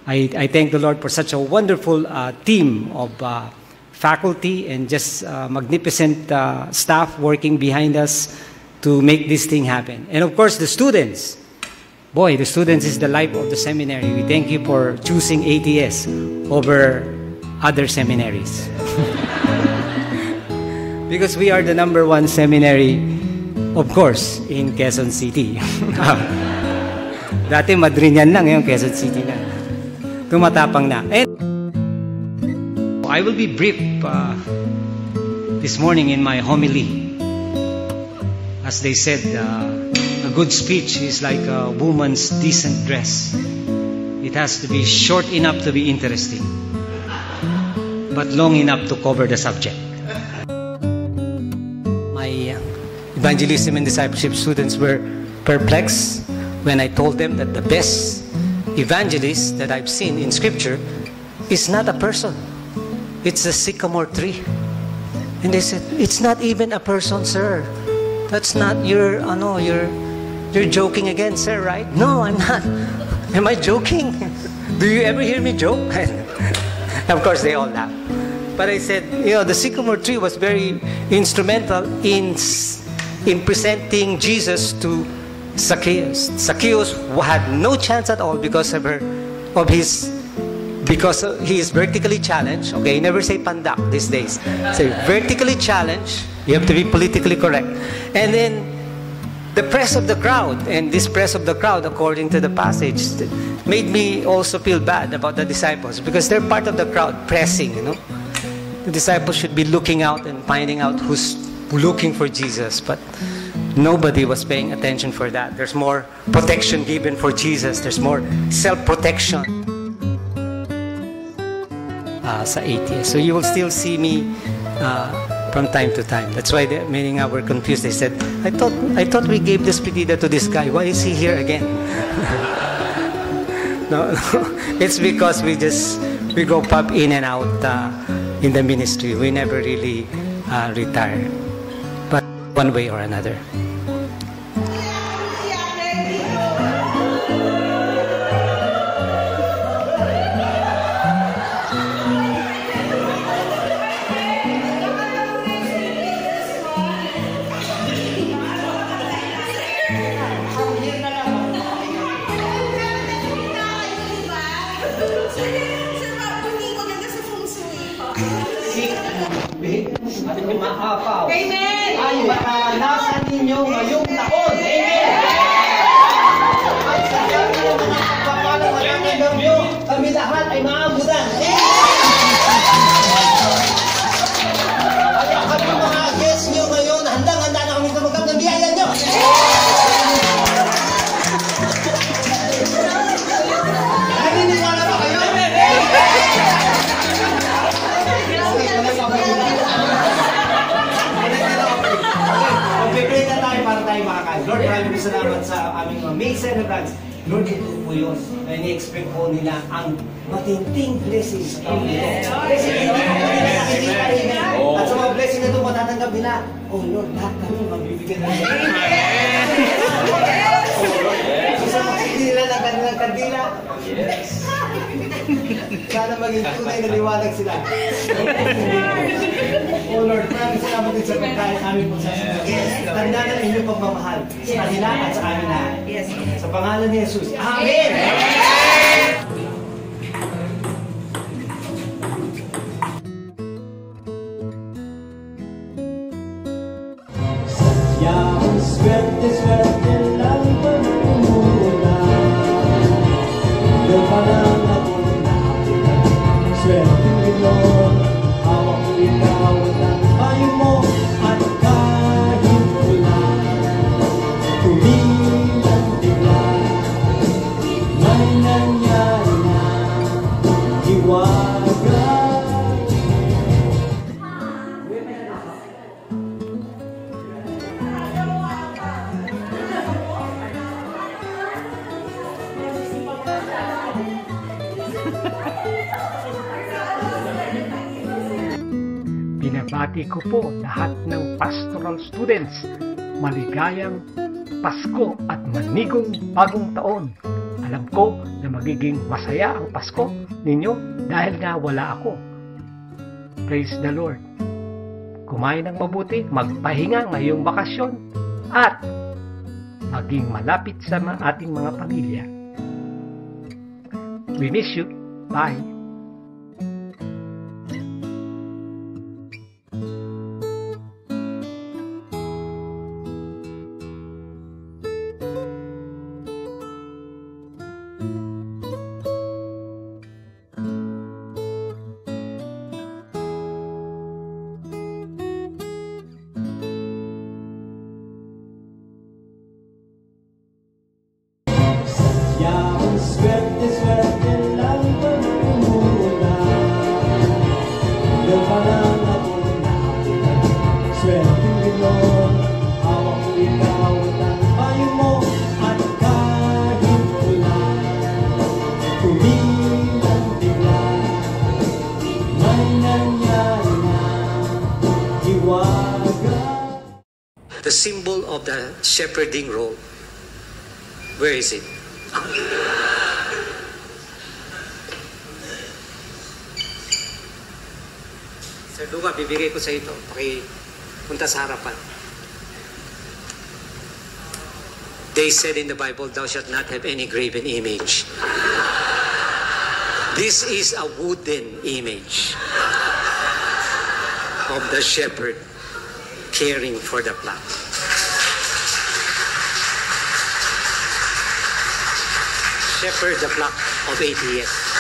I thank the Lord for such a wonderful team of faculty and just magnificent staff working behind us to make this thing happen. And of course, the students. Boy, the students is the life of the seminary. We thank you for choosing ATS over other seminaries. Because we are the #1 seminary, of course, in Quezon City. Dati Madriñan lang, ngayon Quezon City na. Tumatapang na. And I will be brief this morning in my homily. As they said, a good speech is like a woman's decent dress. It has to be short enough to be interesting, but long enough to cover the subject. My evangelism and discipleship students were perplexed when I told them that the best evangelist that I've seen in Scripture is not a person. It's a sycamore tree. And they said, it's not even a person, sir. That's not you're joking again, sir, right? No, I'm not. Am I joking? Do you ever hear me joke? Of course, they all laugh. But I said, the sycamore tree was very instrumental in presenting Jesus to Zacchaeus. Zacchaeus had no chance at all because he is vertically challenged. Okay, never say pandak these days. Say vertically challenged. You have to be politically correct. And then the press of the crowd, and this press of the crowd, according to the passage, made me also feel bad about the disciples because they're part of the crowd pressing. The disciples should be looking out and finding out who's looking for Jesus, but nobody was paying attention for that. There's more protection given for Jesus. There's more self-protection sa ATS. So you will still see me from time to time. That's why many were confused. They said, I thought we gave this pedida to this guy. Why is he here again? No, it's because we go pop in and out in the ministry. We never really retire, but one way or another. Amen! Ay maranasan ninyo ngayong taon. Amen! At sa dami ng mga kapapalo matatanggap nyo, kami lahat ay maabutan. Kaya kami mga guests nyo ngayon, handang-handa na kami tumagang ng biyaya nyo. Naniniwala ba kayo? Mag-pray na tayo para tayo makakain. Lord, maraming salamat sa aming mga May celebrants. Lord, ito po yun. Na-expect po nila ang matinding blessings sa taong ito. Blessing hindi po nila nakikita rin. At sa mga blessing na ito, matatanggap nila. Oh Lord, lahat kami magbibigyan ng Amen! Sa makikila ng kanilang kandila. Yes. Sana maging tunay na liwanag sila. Oh Lord, maraming salamat din sa pagkain namin po sa sunod. Tandaan ang inyong pagmamahal sa kanila at sa amin lahat. Sa pangalan ni Jesus. Amen! Sadyang swerte lang pagmumula. Doon pa lang ako nakapila. Swerte Lord, hawak ko ikaw at payo mo at kahit wala. Tumilang-tila, may nangyari na iwaga. Binabati ko po lahat ng pastoral students. Maligayang Pasko at manigong bagong taon. Alam ko na magiging masaya ang Pasko ninyo dahil nga wala ako. Praise the Lord. Kumain ng mabuti, magpahinga ngayong bakasyon, at maging malapit sa ating mga pamilya. We miss you. Bye. Yaong swerte, swerte lang pag umula. Doon pa lang ako nakakita. Swerte yun, hawak ko ikaw at ang payo mo. At kahit wala, tumilang bigla, may nangyari na hiwaga. The symbol of the shepherding role, where is it? Sir Luca, bibigay ko sa ito. Pakipunta sa harapan. They said in the Bible, thou shalt not have any graven image. This is a wooden image of the shepherd caring for the flock. Shepherd the flock of ATS.